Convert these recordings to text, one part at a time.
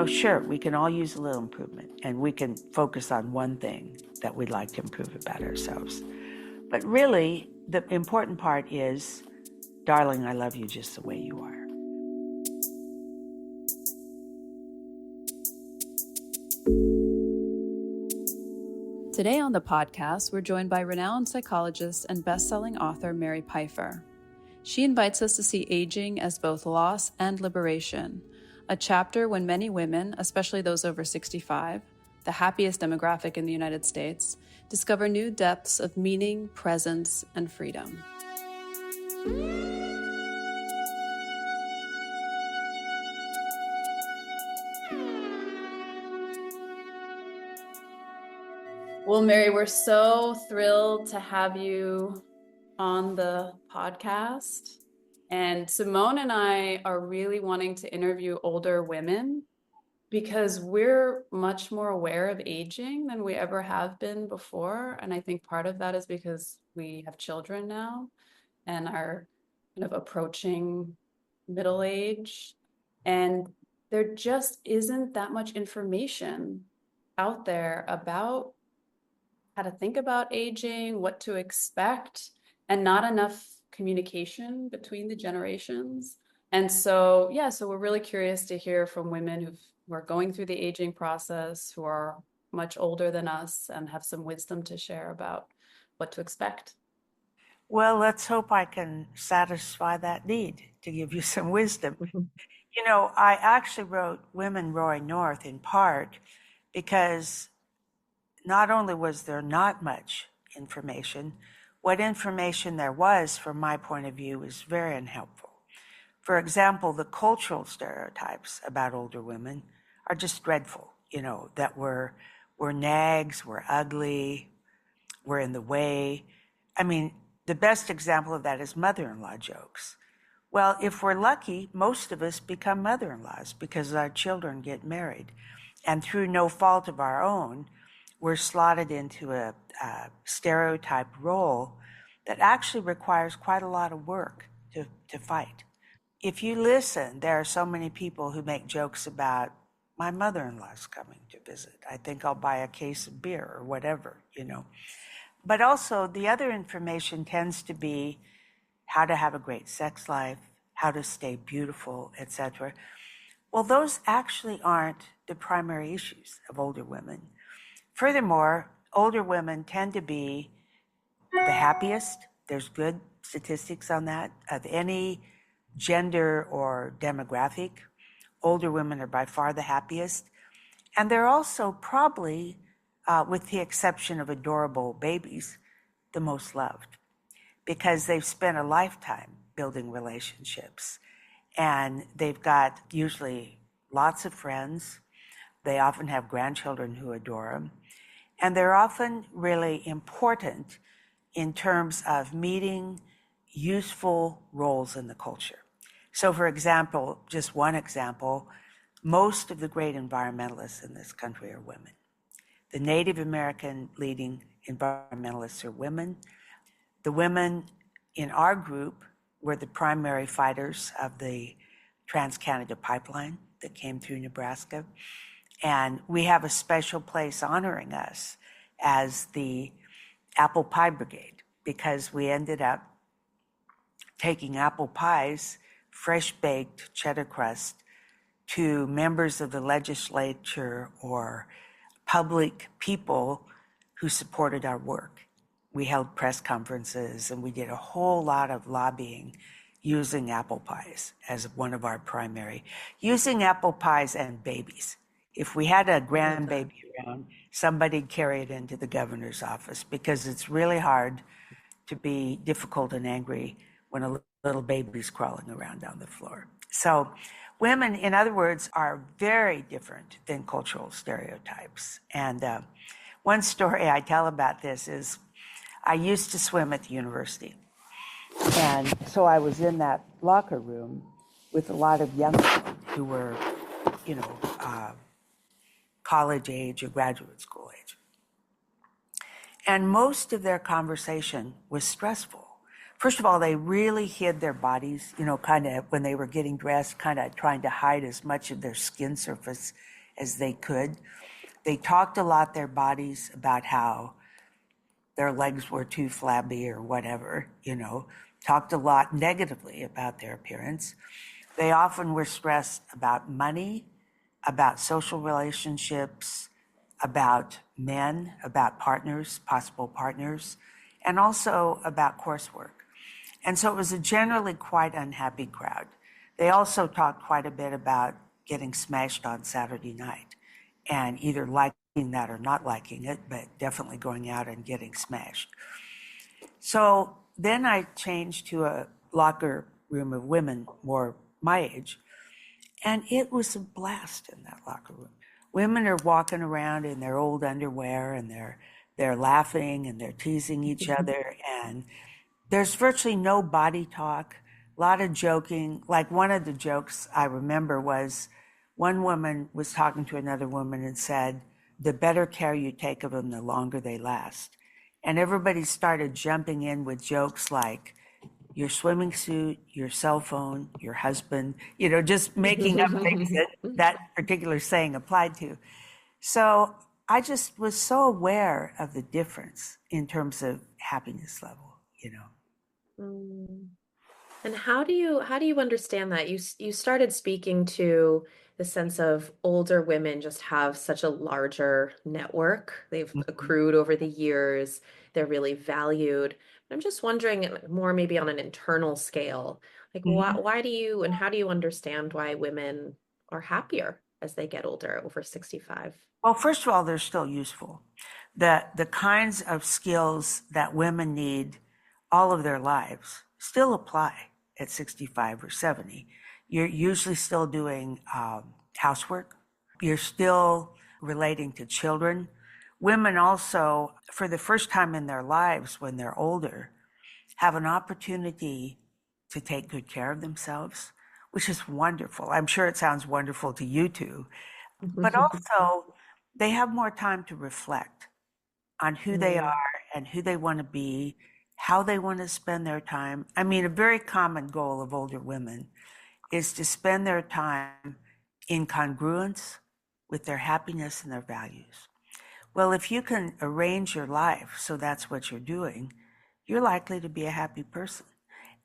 sure, we can all use a little improvement, and we can focus on one thing that we'd like to improve about ourselves. But really, the important part is, darling, I love you just the way you are. Today on the podcast, we're joined by renowned psychologist and best-selling author Mary Pipher. She invites us to see aging as both loss and liberation, a chapter when many women, especially those over 65, the happiest demographic in the United States, discover new depths of meaning, presence, and freedom. Well, Mary, we're so thrilled to have you on the podcast. And Simone and I are really wanting to interview older women because we're much more aware of aging than we ever have been before. And I think part of that is because we have children now and are kind of approaching middle age. And there just isn't that much information out there about how to think about aging, what to expect, and not enough communication between the generations. And so, so we're really curious to hear from women who are going through the aging process, who are much older than us and have some wisdom to share about what to expect. Well, let's hope I can satisfy that need to give you some wisdom. I actually wrote Women Roaring North in part because not only was there not much information, what information there was, from my point of view, was very unhelpful. For example, the cultural stereotypes about older women are just dreadful, that we're nags, we're ugly, we're in the way. I mean, the best example of that is mother-in-law jokes. Well, if we're lucky, most of us become mother-in-laws because our children get married. And through no fault of our own, we're slotted into a stereotyped role that actually requires quite a lot of work to fight. If you listen, there are so many people who make jokes about, my mother-in-law's coming to visit. I think I'll buy a case of beer or whatever, But also the other information tends to be how to have a great sex life, how to stay beautiful, etc. Well, those actually aren't the primary issues of older women. Furthermore, older women tend to be the happiest. There's good statistics on that. Of any gender or demographic, older women are by far the happiest. And they're also probably, with the exception of adorable babies, the most loved because they've spent a lifetime building relationships. And they've got usually lots of friends. They often have grandchildren who adore them. And they're often really important in terms of meeting useful roles in the culture. So for example, just one example, most of the great environmentalists in this country are women. The Native American leading environmentalists are women. The women in our group were the primary fighters of the Trans-Canada Pipeline that came through Nebraska. And we have a special place honoring us as the Apple Pie Brigade because we ended up taking apple pies, fresh baked cheddar crust, to members of the legislature or public people who supported our work. We held press conferences and we did a whole lot of lobbying using apple pies as one of our primary, using apple pies and babies. If we had a grandbaby around, somebody'd carry it into the governor's office because it's really hard to be difficult and angry when a little baby's crawling around on the floor. So women, in other words, are very different than cultural stereotypes. And one story I tell about this is I used to swim at the university. And so I was in that locker room with a lot of young women who were, college age or graduate school age. And most of their conversation was stressful. First of all, they really hid their bodies, kind of when they were getting dressed, kind of trying to hide as much of their skin surface as they could. They talked a lot, their bodies, about how their legs were too flabby or whatever, talked a lot negatively about their appearance. They often were stressed about money, about social relationships, about men, about partners, possible partners, and also about coursework. And so it was a generally quite unhappy crowd. They also talked quite a bit about getting smashed on Saturday night and either liking that or not liking it, but definitely going out and getting smashed. So then I changed to a locker room of women more my age, and it was a blast in that locker room. Women are walking around in their old underwear and they're laughing and they're teasing each other, and there's virtually no body talk, a lot of joking. Like one of the jokes I remember was one woman was talking to another woman and said, "The better care you take of them, the longer they last." And everybody started jumping in with jokes like, your swimming suit, your cell phone, your husband, just making up things that that particular saying applied to. So I just was so aware of the difference in terms of happiness level. Mm. And how do you understand that? You started speaking to the sense of older women just have such a larger network. They've Mhm. accrued over the years. They're really valued. I'm just wondering more maybe on an internal scale, like Mhm. why do you and how do you understand why women are happier as they get older over 65? Well, first of all, they're still useful. The kinds of skills that women need all of their lives still apply at 65 or 70. You're usually still doing housework. You're still relating to children. Women also, for the first time in their lives when they're older, have an opportunity to take good care of themselves, which is wonderful. I'm sure it sounds wonderful to you too. But also, they have more time to reflect on who they Mm, are and who they want to be, how they want to spend their time. I mean, a very common goal of older women is to spend their time in congruence with their happiness and their values. Well, if you can arrange your life so that's what you're doing, you're likely to be a happy person.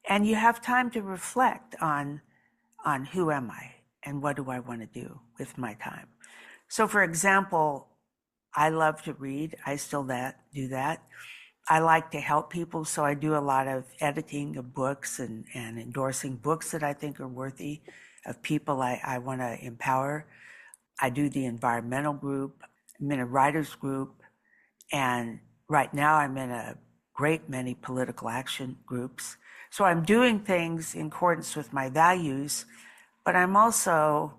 And you have time to reflect on who am I and what do I want to do with my time. So for example, I love to read. I still do that. I like to help people, so I do a lot of editing of books and endorsing books that I think are worthy of people I want to empower. I do the environmental group. I'm in a writers group, and right now I'm in a great many political action groups. So I'm doing things in accordance with my values, but I'm also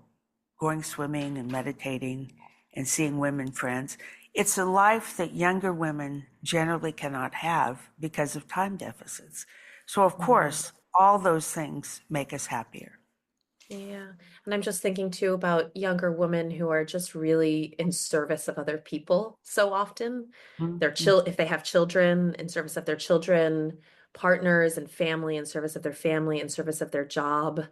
going swimming and meditating and seeing women friends. It's a life that younger women generally cannot have because of time deficits. So, of mhm. course, all those things make us happier. Yeah. And I'm just thinking too about younger women who are just really in service of other people so often. Mhm. If they have children, in service of their children, partners and family, in service of their family, in service of their job.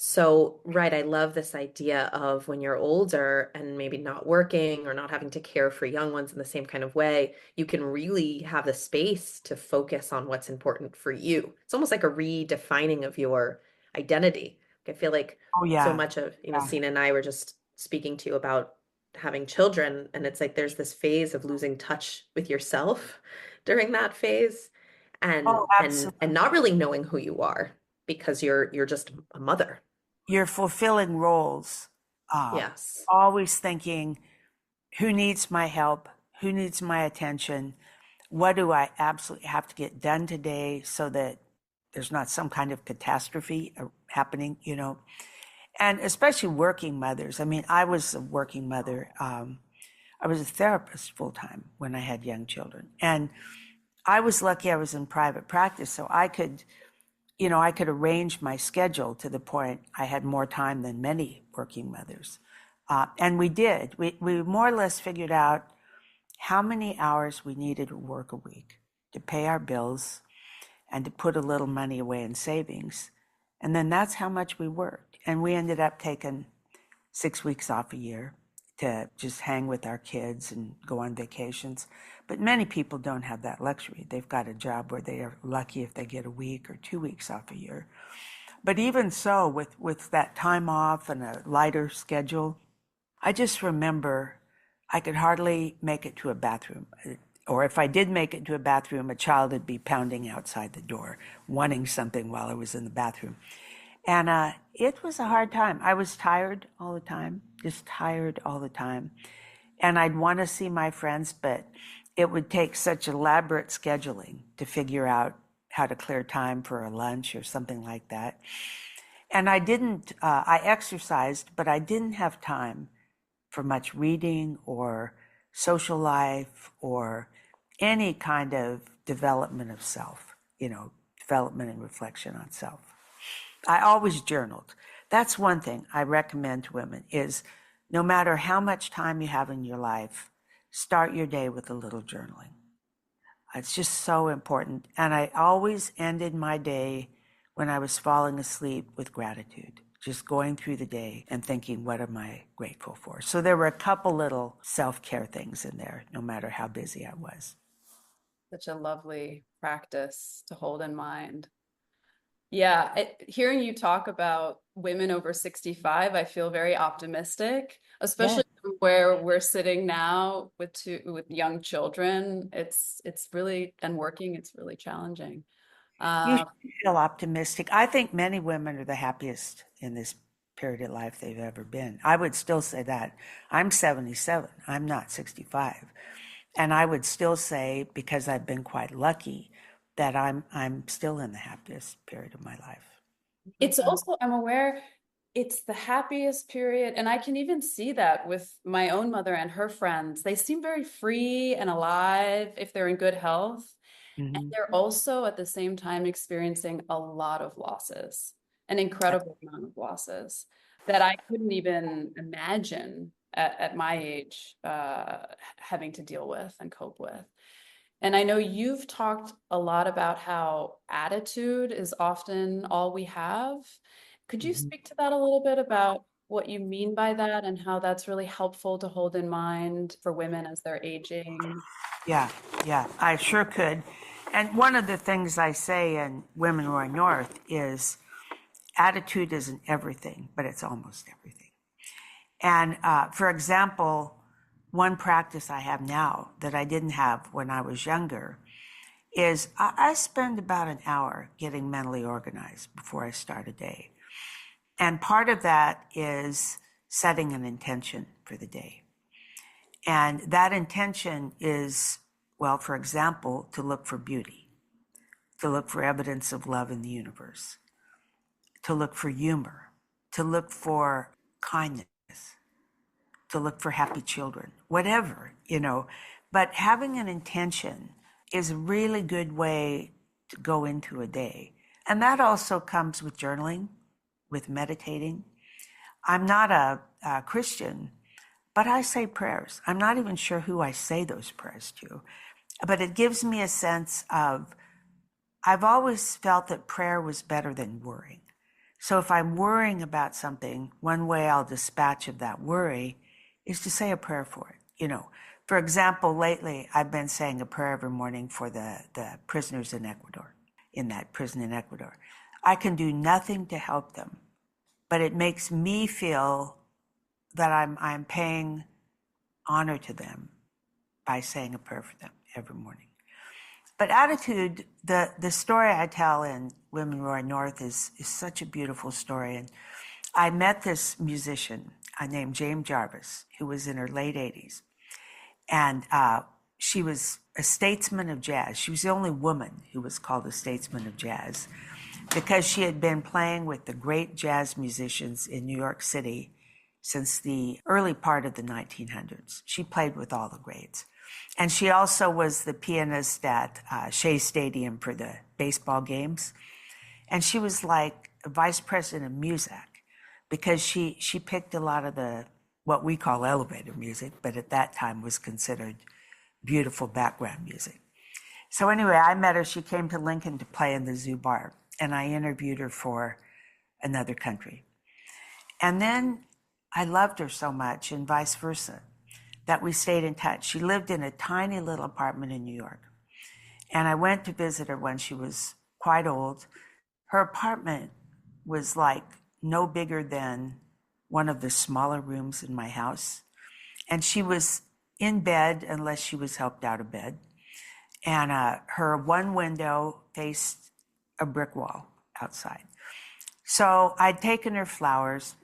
So, right, I love this idea of when you're older and maybe not working or not having to care for young ones in the same kind of way, you can really have the space to focus on what's important for you. It's almost like a redefining of your identity. I feel like Oh, so yeah. much of, Yeah. Sina and I were just speaking to you about having children, and it's like there's this phase of losing touch with yourself during that phase Oh, and not absolutely. really knowing who you are because you're just a mother. You're fulfilling roles, um, Yes. always thinking, who needs my help? Who needs my attention? What do I absolutely have to get done today so that there's not some kind of catastrophe happening? And especially working mothers. I mean, I was a working mother. I was a therapist full time when I had young children. And I was lucky I was in private practice, so I could arrange my schedule to the point I had more time than many working mothers. And we did. We more or less figured out how many hours we needed to work a week to pay our bills, and to put a little money away in savings. And then that's how much we worked. And we ended up taking 6 weeks off a year to just hang with our kids and go on vacations. But many people don't have that luxury. They've got a job where they are lucky if they get a week or 2 weeks off a year. But even so, with that time off and a lighter schedule, I just remember I could hardly make it to a bathroom. Or if I did make it to a bathroom, a child would be pounding outside the door, wanting something while I was in the bathroom. And it was a hard time. I was tired all the time, just tired all the time. And I'd want to see my friends, but it would take such elaborate scheduling to figure out how to clear time for a lunch or something like that. And I exercised, but I didn't have time for much reading or social life or any kind of development of self, development and reflection on self. I always journaled. That's one thing I recommend to women is no matter how much time you have in your life, start your day with a little journaling. It's just so important. And I always ended my day when I was falling asleep with gratitude, just going through the day and thinking, what am I grateful for? So there were a couple little self-care things in there, no matter how busy I was. Such a lovely practice to hold in mind. Yeah, hearing you talk about women over 65, I feel very optimistic, especially where we're sitting now with young children. It's really, and working, it's really challenging. You should feel optimistic. I think many women are the happiest in this period of life they've ever been. I would still say that. I'm 77. I'm not 65. And I would still say, because I've been quite lucky, that I'm still in the happiest period of my life. It's also, I'm aware, it's the happiest period. And I can even see that with my own mother and her friends. They seem very free and alive if they're in good health. And they're also at the same time experiencing a lot of losses, an incredible amount of losses that I couldn't even imagine at my age having to deal with and cope with. And I know you've talked a lot about how attitude is often all we have. Could you speak to that a little bit about what you mean by that and how that's really helpful to hold in mind for women as they're aging? Yeah, I sure could. And one of the things I say in Women Roy North is attitude isn't everything, but it's almost everything. And for example, one practice I have now that I didn't have when I was younger is I spend about an hour getting mentally organized before I start a day. And part of that is setting an intention for the day. And that intention is, well, for example, to look for beauty, to look for evidence of love in the universe, to look for humor, to look for kindness, to look for happy children, whatever, But having an intention is a really good way to go into a day. And that also comes with journaling, with meditating. I'm not a Christian, but I say prayers. I'm not even sure who I say those prayers to, but it gives me a sense of, I've always felt that prayer was better than worrying. So if I'm worrying about something, one way I'll dispatch of that worry is to say a prayer for it. For example, lately I've been saying a prayer every morning for the prisoners in Ecuador, in that prison in Ecuador. I can do nothing to help them, but it makes me feel that I'm paying honor to them by saying a prayer for them every morning. But attitude, the story I tell in Women Roy North is such a beautiful story. And I met this musician named Jane Jarvis, who was in her late 80s. And she was a statesman of jazz. She was the only woman who was called a statesman of jazz because she had been playing with the great jazz musicians in New York City since the early part of the 1900s. She played with all the greats. And she also was the pianist at Shea Stadium for the baseball games. And she was like a vice president of music because she picked a lot of what we call elevator music, but at that time was considered beautiful background music. So anyway, I met her. She came to Lincoln to play in the Zoo Bar, and I interviewed her for another country. And then I loved her so much, and vice versa, that we stayed in touch. She lived in a tiny little apartment in New York. And I went to visit her when she was quite old. Her apartment was like no bigger than one of the smaller rooms in my house. And she was in bed unless she was helped out of bed. And her one window faced a brick wall outside. So I'd taken her flowers,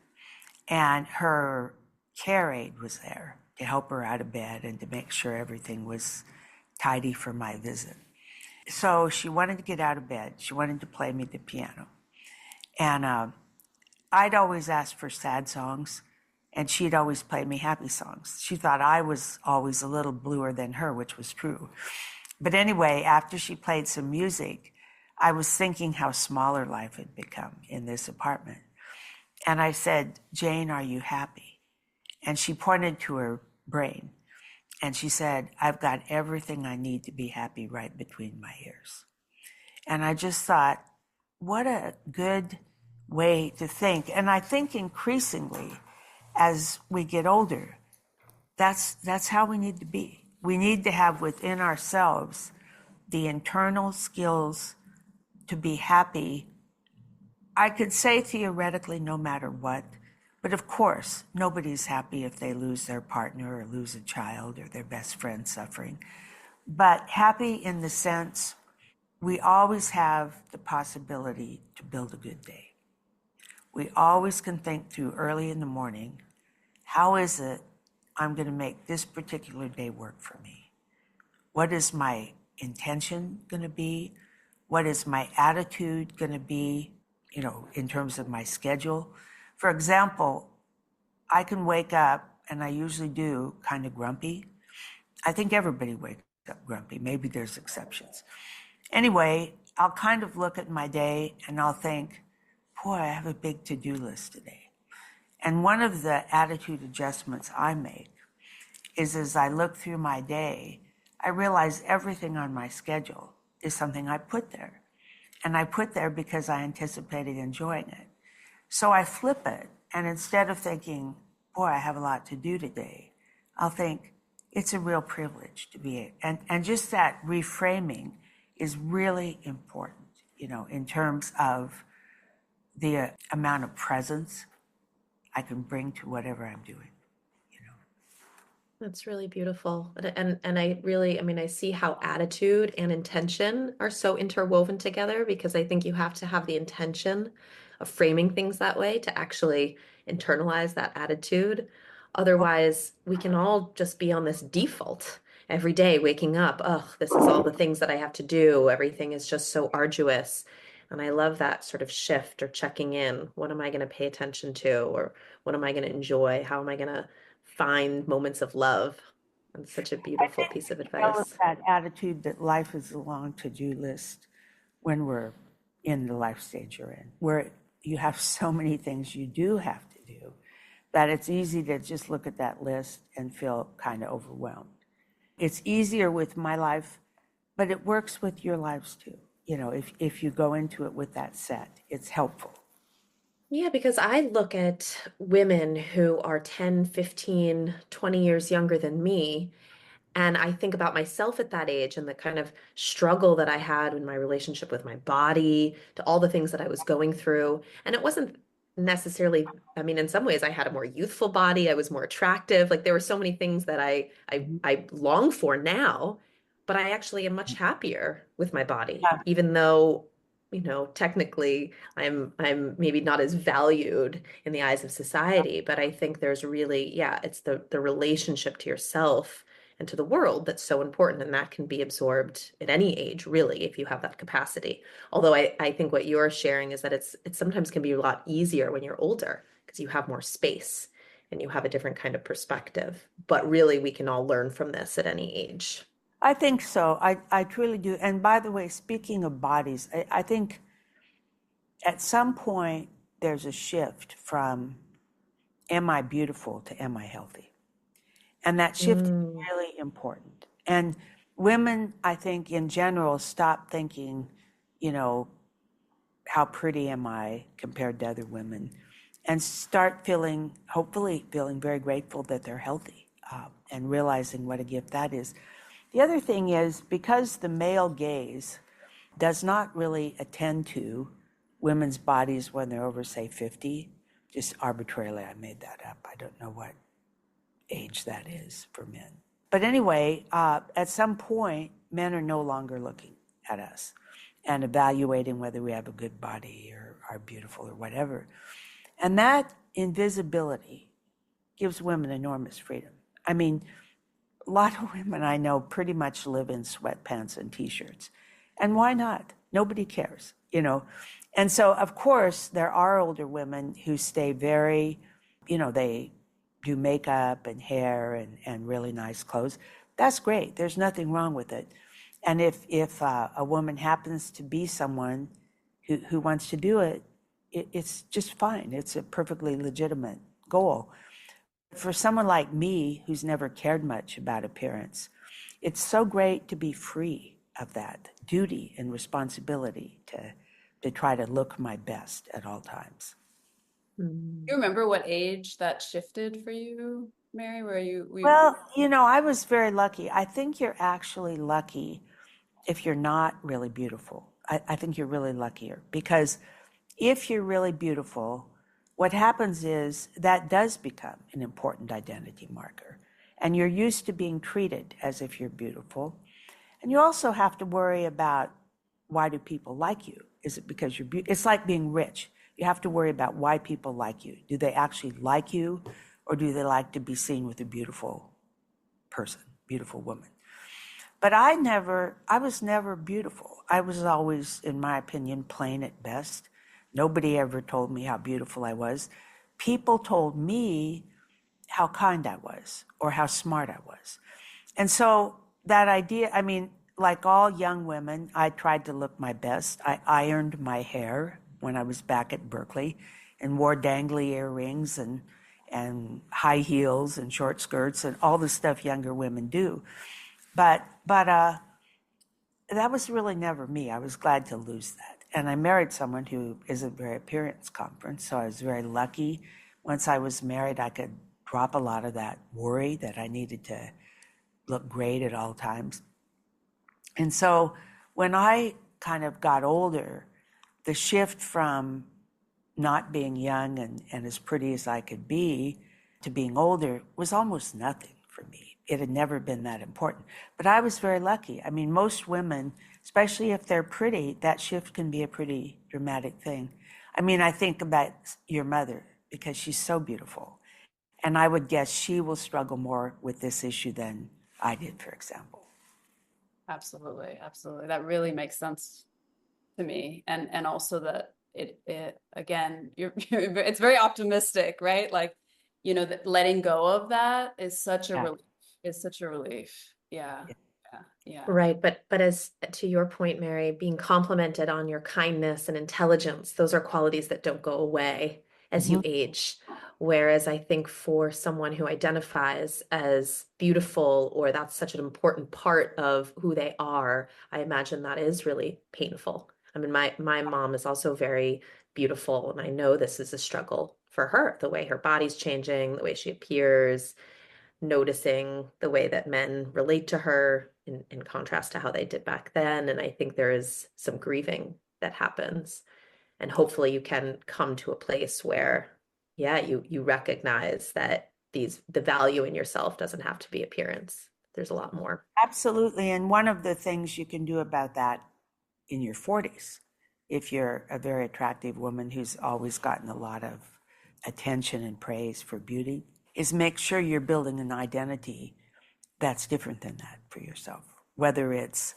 and her care aide was there to help her out of bed and to make sure everything was tidy for my visit. So she wanted to get out of bed. She wanted to play me the piano. And I'd always ask for sad songs, and she'd always play me happy songs. She thought I was always a little bluer than her, which was true. But anyway, after she played some music, I was thinking how small her life had become in this apartment. And I said, Jane, are you happy? And she pointed to her brain. And she said, I've got everything I need to be happy right between my ears. And I just thought, what a good way to think. And I think increasingly, as we get older, that's how we need to be. We need to have within ourselves the internal skills to be happy. I could say theoretically, no matter what, but of course, nobody's happy if they lose their partner or lose a child or their best friend suffering. But happy in the sense, we always have the possibility to build a good day. We always can think through early in the morning, how is it I'm going to make this particular day work for me? What is my intention going to be? What is my attitude going to be, in terms of my schedule? For example, I can wake up, and I usually do, kind of grumpy. I think everybody wakes up grumpy. Maybe there's exceptions. Anyway, I'll kind of look at my day and I'll think, boy, I have a big to-do list today. And one of the attitude adjustments I make is as I look through my day, I realize everything on my schedule is something I put there. And I put there because I anticipated enjoying it. So I flip it, and instead of thinking, boy, I have a lot to do today, I'll think, it's a real privilege to be, and just that reframing is really important, in terms of the amount of presence I can bring to whatever I'm doing. That's really beautiful. And I really, I see how attitude and intention are so interwoven together, because I think you have to have the intention of framing things that way to actually internalize that attitude. Otherwise, we can all just be on this default every day, waking up, oh, this is all the things that I have to do. Everything is just so arduous. And I love that sort of shift or checking in. What am I going to pay attention to? Or what am I going to enjoy? How am I going to find moments of love? And such a I beautiful think piece of we develop advice. that attitude that life is a long to-do list when we're in the life stage you're in, where you have so many things you do have to do that it's easy to just look at that list and feel kind of overwhelmed. It's easier with my life, but it works with your lives too. If you go into it with that set, it's helpful. Yeah, because I look at women who are 10, 15, 20 years younger than me, and I think about myself at that age and the kind of struggle that I had in my relationship with my body, to all the things that I was going through. And it wasn't necessarily, in some ways I had a more youthful body, I was more attractive. Like there were so many things that I long for now, but I actually am much happier with my body, Yeah, even though, technically I'm maybe not as valued in the eyes of society, but I think there's really, yeah, it's the relationship to yourself and to the world that's so important, and that can be absorbed at any age, really, if you have that capacity. Although I think what you're sharing is that it sometimes can be a lot easier when you're older because you have more space and you have a different kind of perspective. But really, we can all learn from this at any age. I think so. I truly do. And by the way, speaking of bodies, I think at some point there's a shift from am I beautiful to am I healthy? And that shift is Mm, really important. And women, I think in general, stop thinking, how pretty am I compared to other women, and start hopefully feeling very grateful that they're healthy, and realizing what a gift that is. The other thing is, because the male gaze does not really attend to women's bodies when they're over, say, 50, just arbitrarily, I made that up. I don't know what age that is for men. But anyway, at some point, men are no longer looking at us and evaluating whether we have a good body or are beautiful or whatever. And that invisibility gives women enormous freedom. I mean, a lot of women I know pretty much live in sweatpants and t-shirts. And why not? Nobody cares, And so, of course, there are older women who stay very, they do makeup and hair and really nice clothes. That's great. There's nothing wrong with it. And if a woman happens to be someone who wants to do it, it's just fine. It's a perfectly legitimate goal. For someone like me, who's never cared much about appearance, it's so great to be free of that duty and responsibility to try to look my best at all times. Do you remember what age that shifted for you, Mary? Well, I was very lucky. I think you're actually lucky if you're not really beautiful. I think you're really luckier, because if you're really beautiful, what happens is that does become an important identity marker. And you're used to being treated as if you're beautiful. And you also have to worry about, why do people like you? Is it because you're beautiful? It's like being rich. You have to worry about why people like you. Do they actually like you, or do they like to be seen with a beautiful person, beautiful woman? But I was never beautiful. I was always, in my opinion, plain at best. Nobody ever told me how beautiful I was. People told me how kind I was or how smart I was. And so that idea, I mean, like all young women, I tried to look my best. I ironed my hair when I was back at Berkeley and wore dangly earrings and high heels and short skirts and all the stuff younger women do. But that was really never me. I was glad to lose that. And I married someone who isn't very appearance conference, so I was very lucky. Once I was married, I could drop a lot of that worry that I needed to look great at all times. And so when I kind of got older, the shift from not being young and as pretty as I could be to being older was almost nothing for me. It had never been that important. But I was very lucky. I mean, most women, especially if they're pretty, that shift can be a pretty dramatic thing. I mean, I think about your mother because she's so beautiful. And I would guess she will struggle more with this issue than I did, for example. Absolutely, absolutely. That really makes sense to me. And also that it again, it's very optimistic, right? Like, that letting go of that is such a Yeah. relief. Is such a relief. Yeah. Yeah. Right. But as to your point, Mary, being complimented on your kindness and intelligence, those are qualities that don't go away as you age. Whereas I think for someone who identifies as beautiful, or that's such an important part of who they are, I imagine that is really painful. I mean, my mom is also very beautiful, and I know this is a struggle for her, the way her body's changing, the way she appears, noticing the way that men relate to her in contrast to how they did back then. And I think there is some grieving that happens. And hopefully you can come to a place where, yeah, you recognize that the value in yourself doesn't have to be appearance. There's a lot more. Absolutely. And one of the things you can do about that in your 40s, if you're a very attractive woman who's always gotten a lot of attention and praise for beauty, is make sure you're building an identity that's different than that for yourself. Whether it's,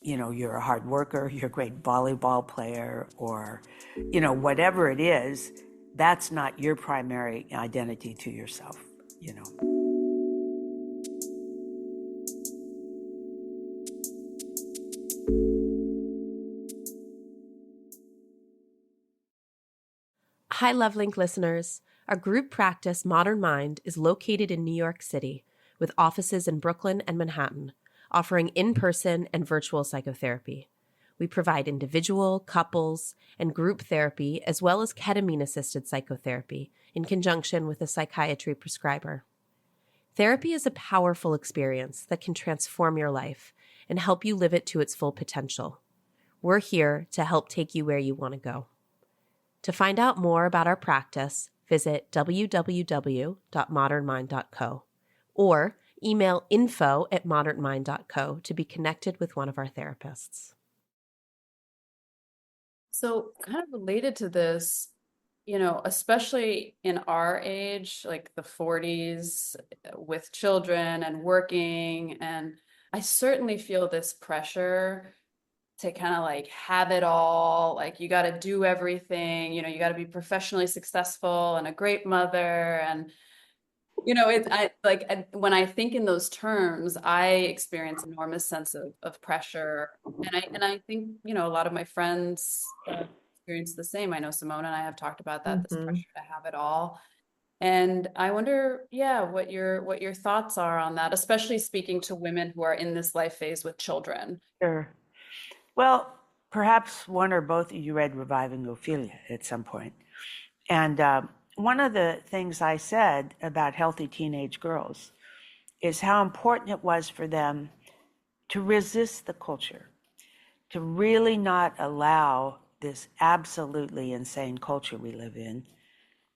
you're a hard worker, you're a great volleyball player, or, whatever it is, that's not your primary identity to yourself. Hi, LoveLink listeners. Our group practice, Modern Mind, is located in New York City with offices in Brooklyn and Manhattan. offering in-person and virtual psychotherapy. We provide individual, couples, and group therapy, as well as ketamine-assisted psychotherapy in conjunction with a psychiatry prescriber. Therapy is a powerful experience that can transform your life and help you live it to its full potential. We're here to help take you where you want to go. To find out more about our practice, visit www.modernmind.co or email info@modernmind.co to be connected with one of our therapists. So kind of related to this, especially in our age, like the 40s, with children and working, and I certainly feel this pressure to kind of like have it all, like you got to do everything, you got to be professionally successful and a great mother. And when I think in those terms, I experience enormous sense of pressure, and I think a lot of my friends experience the same. I know Simone and I have talked about that, this pressure to have it all, and I wonder, what your thoughts are on that, especially speaking to women who are in this life phase with children. Sure. Well, perhaps one or both of you read Reviving Ophelia at some point. And one of the things I said about healthy teenage girls is how important it was for them to resist the culture, to really not allow this absolutely insane culture we live in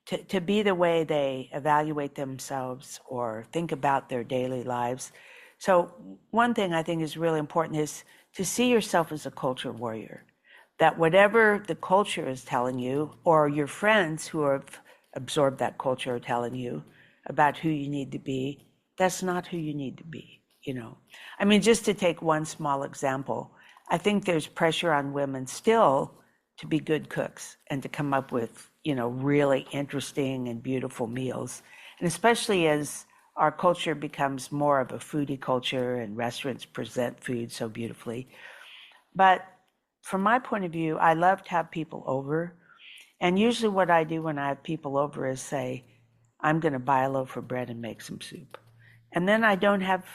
to be the way they evaluate themselves or think about their daily lives. So one thing I think is really important is to see yourself as a culture warrior, that whatever the culture is telling you, or your friends who have absorbed that culture are telling you about who you need to be, that's not who you need to be, I mean, just to take one small example, I think there's pressure on women still to be good cooks and to come up with, really interesting and beautiful meals. And especially as our culture becomes more of a foodie culture and restaurants present food so beautifully. But from my point of view, I love to have people over. And usually what I do when I have people over is say, I'm going to buy a loaf of bread and make some soup. And then I don't have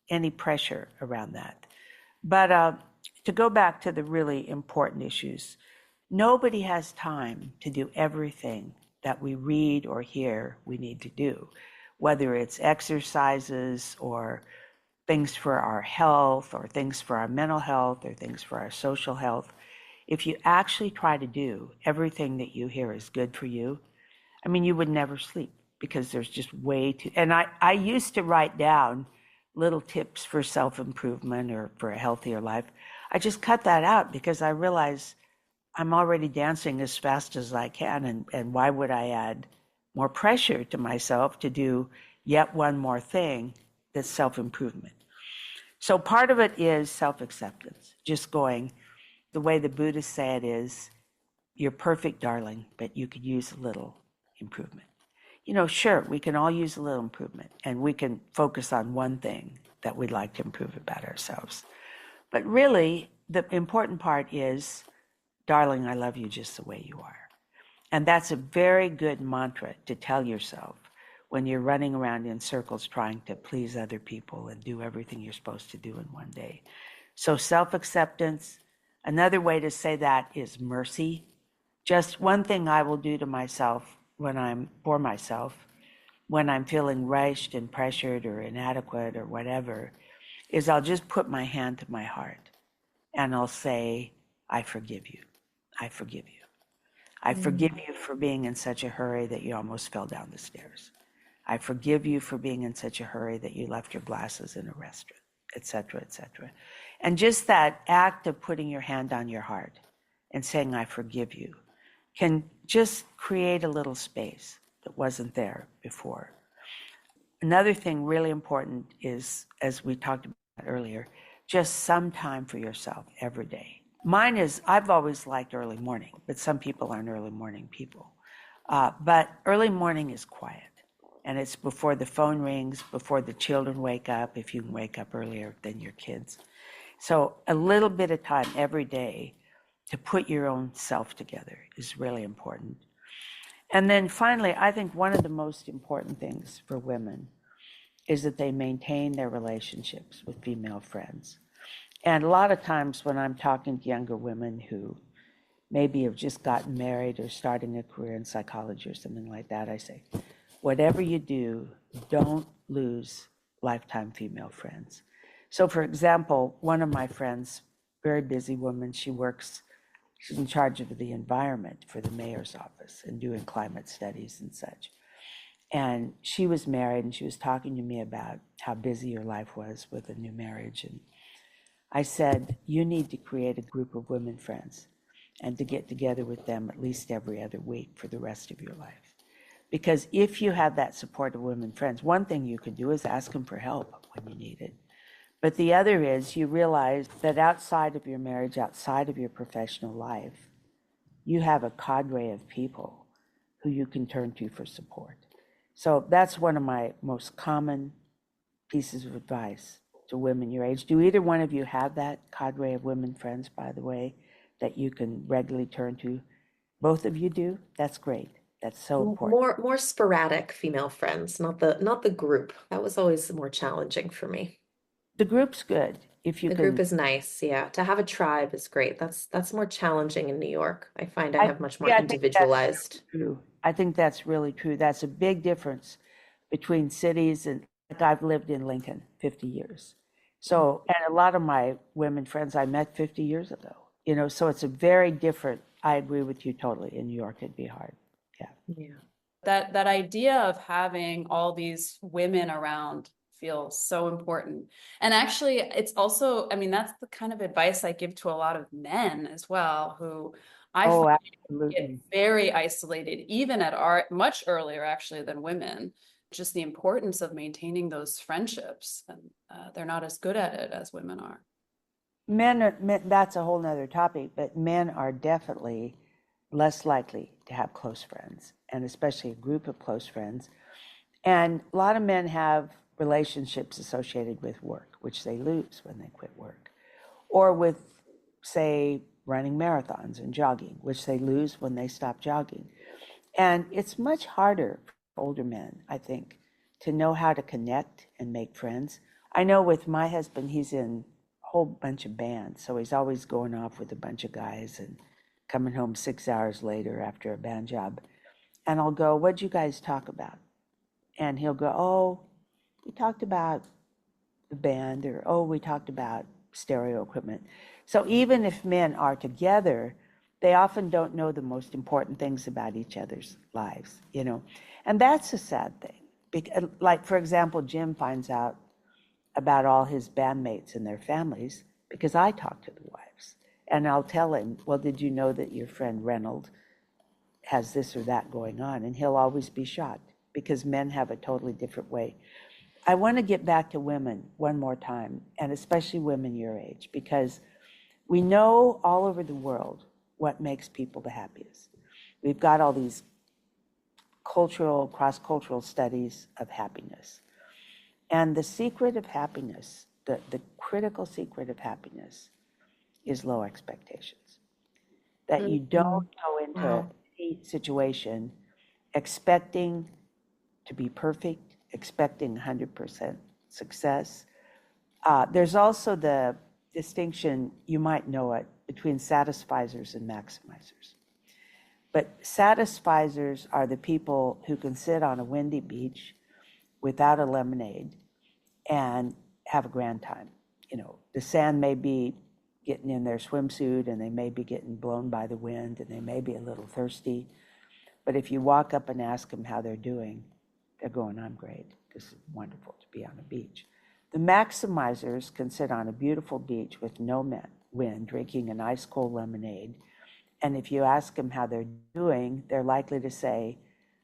any pressure around that. But to go back to the really important issues, nobody has time to do everything that we read or hear we need to do, whether it's exercises or things for our health or things for our mental health or things for our social health. If you actually try to do everything that you hear is good for you, I mean, you would never sleep because there's just way too, and I used to write down little tips for self-improvement or for a healthier life. I just cut that out because I realized I'm already dancing as fast as I can, and why would I add more pressure to myself to do yet one more thing that's self-improvement? So part of it is self-acceptance, just going, the way the Buddhists say it is, you're perfect, darling, but you could use a little improvement. Sure, we can all use a little improvement, and we can focus on one thing that we'd like to improve about ourselves. But really, the important part is, darling, I love you just the way you are. And that's a very good mantra to tell yourself when you're running around in circles trying to please other people and do everything you're supposed to do in one day. So self-acceptance. Another way to say that is mercy. Just one thing I will do to myself when I'm feeling rushed and pressured or inadequate or whatever, is I'll just put my hand to my heart and I'll say, I forgive you. I forgive you. I forgive you for being in such a hurry that you almost fell down the stairs. I forgive you for being in such a hurry that you left your glasses in a restaurant, et cetera, et cetera. And just that act of putting your hand on your heart and saying, I forgive you, can just create a little space that wasn't there before. Another thing really important is, as we talked about earlier, just some time for yourself every day. Mine is, I've always liked early morning, but some people aren't early morning people. But early morning is quiet. And it's before the phone rings, before the children wake up, if you can wake up earlier than your kids. So a little bit of time every day to put your own self together is really important. And then finally, I think one of the most important things for women is that they maintain their relationships with female friends. And a lot of times when I'm talking to younger women who maybe have just gotten married or starting a career in psychology or something like that, I say, whatever you do, don't lose lifetime female friends. So for example, one of my friends, very busy woman, she's in charge of the environment for the mayor's office and doing climate studies and such. And she was married and she was talking to me about how busy her life was with a new marriage. And I said, you need to create a group of women friends and to get together with them at least every other week for the rest of your life. Because if you have that support of women friends, one thing you can do is ask them for help when you need it. But the other is you realize that outside of your marriage, outside of your professional life, you have a cadre of people who you can turn to for support. So that's one of my most common pieces of advice to women your age. Do either one of you have that cadre of women friends, by the way, that you can regularly turn to? Both of you do? That's great. That's so important. More sporadic female friends, not the group. That was always more challenging for me. The group's good if you The can. group is nice, yeah. To have a tribe is great. That's more challenging in New York. I find I I, have much more yeah, I think that's individualized. true. I think that's really true. That's a big difference between cities and, like, I've lived in Lincoln 50 years. So, and a lot of my women friends I met 50 years ago, so it's a very different, I agree with you totally. In New York, it'd be hard. Yeah. Yeah. That idea of having all these women around feels so important. And actually, it's also, I mean, that's the kind of advice I give to a lot of men as well, who I Oh, find get absolutely. very isolated, even at our much earlier actually than women. Just the importance of maintaining those friendships, and they're not as good at it as women are. Men, that's a whole nother topic, but men are definitely less likely to have close friends, and especially a group of close friends. And a lot of men have relationships associated with work, which they lose when they quit work, or with, say, running marathons and jogging, which they lose when they stop jogging. And it's much harder for older men, I think, to know how to connect and make friends. I know with my husband, he's in a whole bunch of bands, so he's always going off with a bunch of guys and coming home 6 hours later after a band job. And I'll go, what'd you guys talk about? And he'll go, oh, we talked about the band, or, oh, we talked about stereo equipment. So even if men are together, they often don't know the most important things about each other's lives, And that's a sad thing. Like, for example, Jim finds out about all his bandmates and their families because I talk to the wives. And I'll tell him, well, did you know that your friend Reynold has this or that going on? And he'll always be shocked because men have a totally different way. I want to get back to women one more time, and especially women your age, because we know all over the world what makes people the happiest. We've got all these cross-cultural studies of happiness. And the secret of happiness, the critical secret of happiness, is low expectations. That you don't go into any situation expecting to be perfect, expecting 100% success. There's also the distinction, you might know it, between satisficers and maximizers. But satisficers are the people who can sit on a windy beach without a lemonade and have a grand time. The sand may be getting in their swimsuit and they may be getting blown by the wind and they may be a little thirsty. But if you walk up and ask them how they're doing, they're going, I'm great. This is wonderful to be on a beach. The maximizers can sit on a beautiful beach with no wind, drinking an ice cold lemonade. And if you ask them how they're doing, they're likely to say,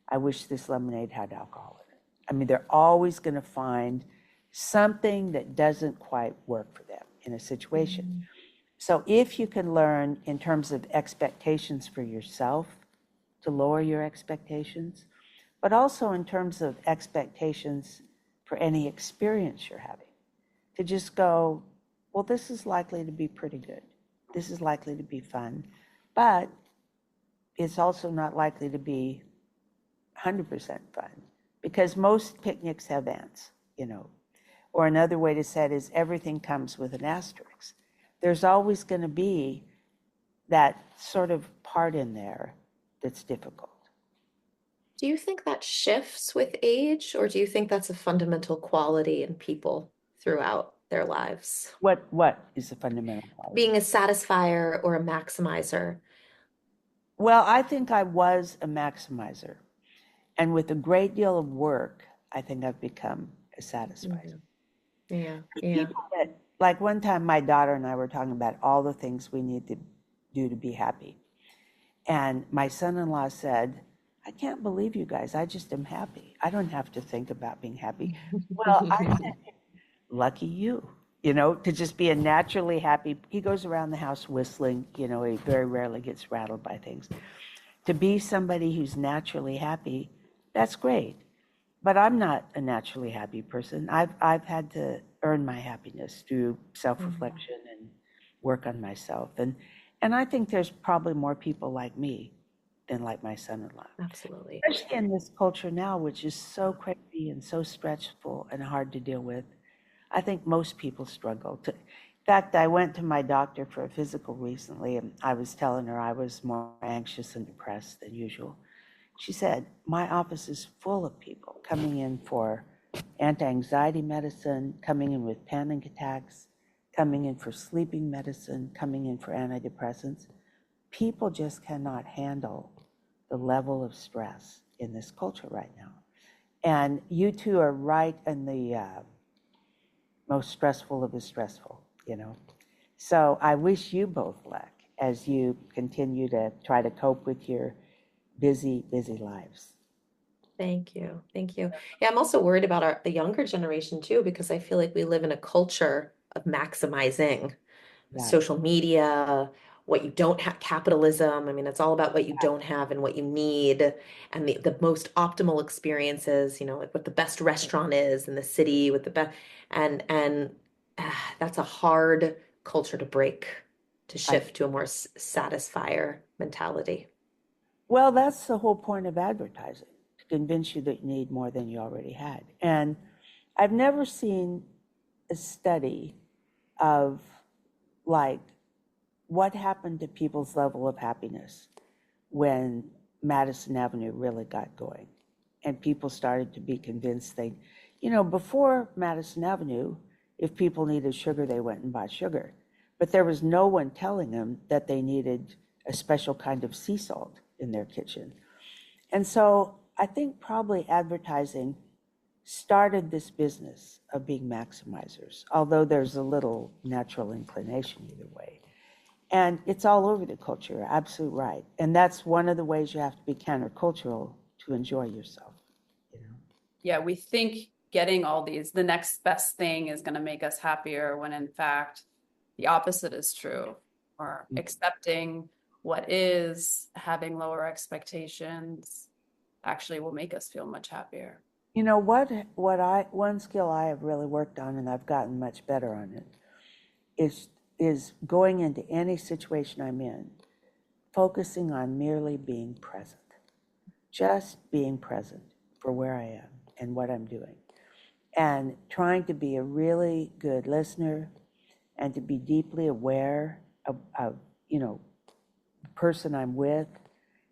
I wish this lemonade had alcohol in it. I mean, they're always going to find something that doesn't quite work for them in a situation. So if you can learn in terms of expectations for yourself to lower your expectations, but also in terms of expectations for any experience you're having, to just go, well, this is likely to be pretty good. This is likely to be fun, but it's also not likely to be 100% fun because most picnics have ants. Or another way to say it is everything comes with an asterisk. There's always going to be that sort of part in there that's difficult. Do you think that shifts with age, or do you think that's a fundamental quality in people throughout their lives? What is the fundamental quality? Being a satisfier or a maximizer? Well, I think I was a maximizer. And with a great deal of work, I think I've become a satisfier. Yeah, yeah. People that, like one time my daughter and I were talking about all the things we need to do to be happy. And my son-in-law said, I can't believe you guys. I just am happy. I don't have to think about being happy. Well, I said, lucky you, to just be a naturally happy. He goes around the house whistling, he very rarely gets rattled by things. To be somebody who's naturally happy, that's great. But I'm not a naturally happy person. I've had to earn my happiness through self-reflection and work on myself. And I think there's probably more people like me than like my son-in-law. Absolutely. Especially in this culture now, which is so crazy and so stressful and hard to deal with. I think most people struggle. In fact, I went to my doctor for a physical recently, and I was telling her I was more anxious and depressed than usual. She said, my office is full of people coming in for anti-anxiety medicine, coming in with panic attacks, coming in for sleeping medicine, coming in for antidepressants. People just cannot handle the level of stress in this culture right now. And you two are right in the most stressful of the stressful, So I wish you both luck as you continue to try to cope with your busy, busy lives. Thank you. Thank you. Yeah, I'm also worried about the younger generation too, because I feel like we live in a culture of maximizing social media, what you don't have, capitalism. I mean, it's all about what you don't have and what you need, and the most optimal experiences, like what the best restaurant is in the city with the best, and that's a hard culture to break, to shift to a more satisfier mentality. Well, that's the whole point of advertising, to convince you that you need more than you already had. And I've never seen a study of like what happened to people's level of happiness when Madison Avenue really got going and people started to be convinced before Madison Avenue, if people needed sugar, they went and bought sugar. But there was no one telling them that they needed a special kind of sea salt in their kitchen. And so I think probably advertising started this business of being maximizers, although there's a little natural inclination either way. And it's all over the culture, you're absolutely right. And that's one of the ways you have to be countercultural to enjoy yourself. Yeah, we think getting all these, the next best thing is going to make us happier, when in fact the opposite is true. Or accepting what is, having lower expectations actually will make us feel much happier. One skill I have really worked on, and I've gotten much better on it, is going into any situation I'm in, focusing on merely being present. Just being present for where I am and what I'm doing. And trying to be a really good listener and to be deeply aware of the person I'm with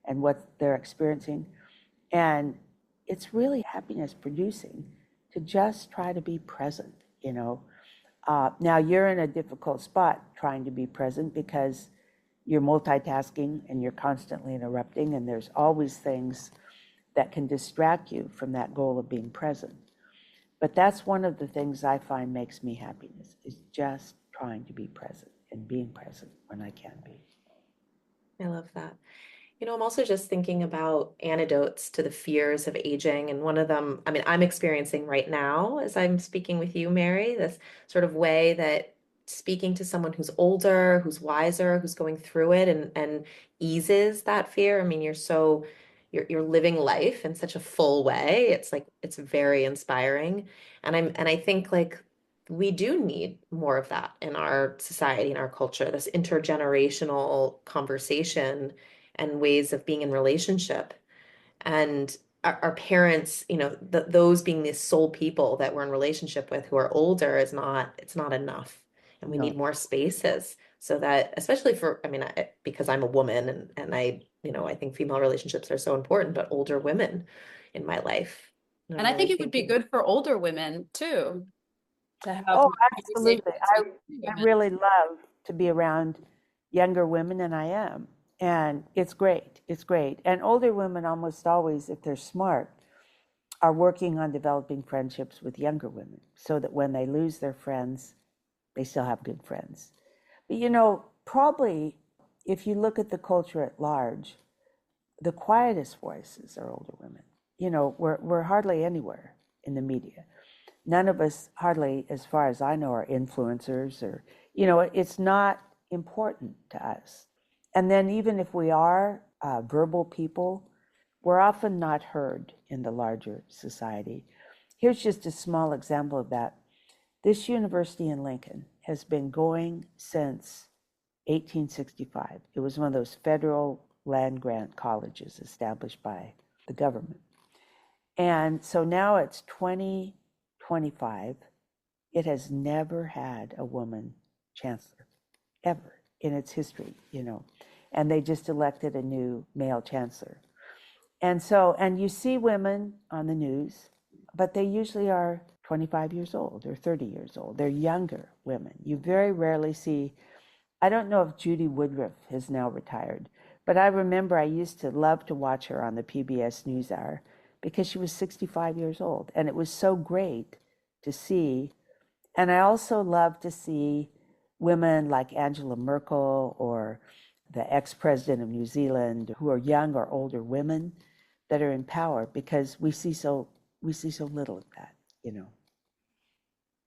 and what they're experiencing. And it's really happiness producing to just try to be present, Now you're in a difficult spot trying to be present because you're multitasking and you're constantly interrupting, and there's always things that can distract you from that goal of being present. But that's one of the things I find makes me happiness, is just trying to be present and being present when I can be. I love that. I'm also just thinking about antidotes to the fears of aging. And one of them, I mean, I'm experiencing right now as I'm speaking with you, Mary, this sort of way that speaking to someone who's older, who's wiser, who's going through it and eases that fear. I mean, you're living life in such a full way. It's like, it's very inspiring. And I think like we do need more of that in our society, in our culture, this intergenerational conversation and ways of being in relationship. And our parents, those being the sole people that we're in relationship with who are older it's not enough. And we No. need more spaces so that, especially for, because I'm a woman and I think female relationships are so important, but older women in my life. I'm And I think really it would be thinking. good for older women too to have Oh, more conversations absolutely. with I women. really love to be around younger women, and I am. And it's great. It's great. And older women almost always, if they're smart, are working on developing friendships with younger women so that when they lose their friends, they still have good friends. But probably if you look at the culture at large, the quietest voices are older women. We're hardly anywhere in the media. None of us, hardly, as far as I know, are influencers or, it's not important to us. And then even if we are verbal people, we're often not heard in the larger society. Here's just a small example of that. This university in Lincoln has been going since 1865. It was one of those federal land grant colleges established by the government. And so now it's 2025. It has never had a woman chancellor, ever in its history, And they just elected a new male chancellor. And you see women on the news, but they usually are 25 years old or 30 years old. They're younger women. You very rarely see, I don't know if Judy Woodruff has now retired, but I remember I used to love to watch her on the PBS NewsHour because she was 65 years old. And it was so great to see. And I also love to see women like Angela Merkel or the ex-president of New Zealand who are young or older women that are in power, because we see so little of that.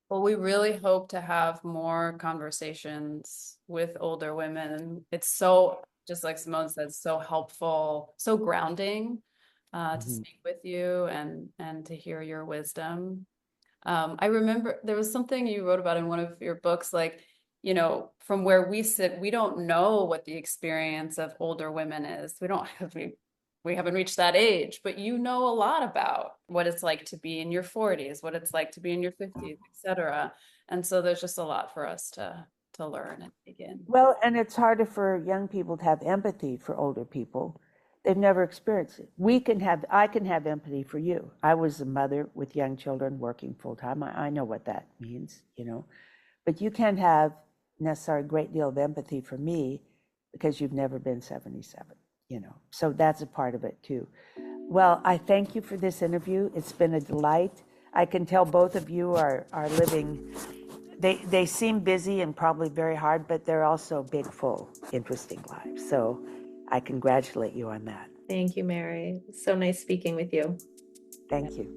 Well, we really hope to have more conversations with older women. It's so, just like Simone said, so helpful, so grounding to speak with you and to hear your wisdom. I remember there was something you wrote about in one of your books, like, from where we sit, we don't know what the experience of older women is. We haven't reached that age, but you know a lot about what it's like to be in your 40s, what it's like to be in your 50s, etc. And so there's just a lot for us to learn and begin. Well, and it's harder for young people to have empathy for older people. They've never experienced it. I can have empathy for you. I was a mother with young children working full time. I know what that means, but you can't have necessarily a great deal of empathy for me because you've never been 77, so that's a part of it too. Well, I thank you for this interview. It's been a delight. I can tell both of you are living, they seem busy and probably very hard, but they're also big, full, interesting lives. So I congratulate you on that. Thank you, Mary. So nice speaking with you. Thank you.